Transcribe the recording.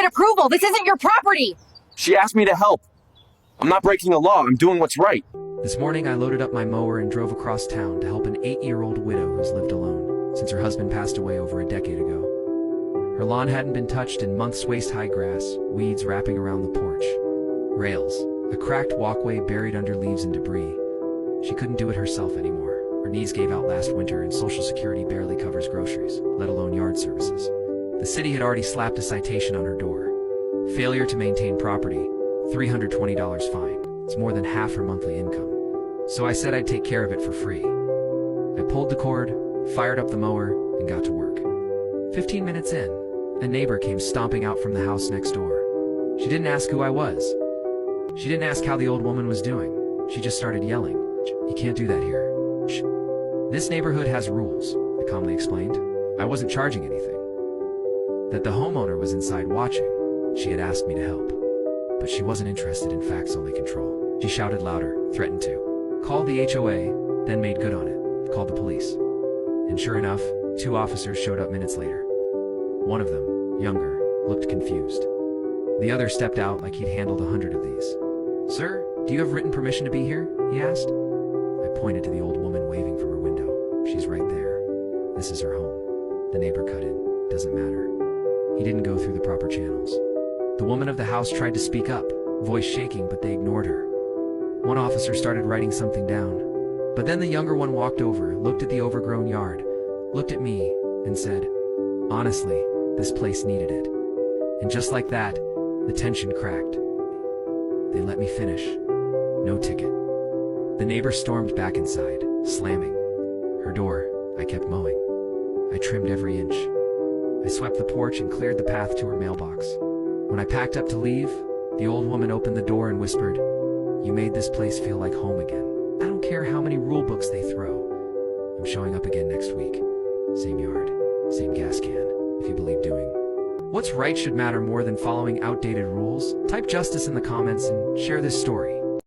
get approval. This isn't your property. She asked me to help. I'm not breaking the law. I'm doing what's right. This morning, I loaded up my mower and drove across town to help an 8-year-old widow who's lived alone since her husband passed away over a decade ago. Her lawn hadn't been touched in months, waist-high grass, weeds wrapping around the porch, rails, a cracked walkway buried under leaves and debris. She couldn't do it herself anymore. Her knees gave out last winter and Social Security barely covers groceries, let alone yard services. The city had already slapped a citation on her door. Failure to maintain property, $320 fine. It's more than half her monthly income. So I said I'd take care of it for free. I pulled the cord, fired up the mower, and got to work. 15 minutes in, a neighbor came stomping out from the house next door. She didn't ask who I was. She didn't ask how the old woman was doing. She just started yelling, "You can't do that here. Shh. This neighborhood has rules," I calmly explained. I wasn't charging anything. That the homeowner was inside watching. She had asked me to help. But she wasn't interested in facts, only control. She shouted louder, threatened to. Called the HOA, then made good on it. Called the police. And sure enough, 2 officers showed up minutes later. One of them, younger, looked confused. The other stepped out like he'd handled 100 of these. "Sir, do you have written permission to be here?" he asked. I pointed to the old woman waving from her window. "She's right there. This is her home." The neighbor cut in. "Doesn't matter." He didn't go through the proper channels. The woman of the house tried to speak up, voice shaking, but they ignored her. One officer started writing something down. But then the younger one walked over, looked at the overgrown yard, looked at me, and said, "Honestly, this place needed it." And just like that, the tension cracked. They let me finish. No ticket. The neighbor stormed back inside, slamming her door. I kept mowing. I trimmed every inch. I swept the porch and cleared the path to her mailbox. When I packed up to leave, the old woman opened the door and whispered, "You made this place feel like home again. I don't care how many rule books they throw. I'm showing up again next week. Same yard, same gas can, if you believe doing what's right should matter more than following outdated rules." Type justice in the comments and share this story.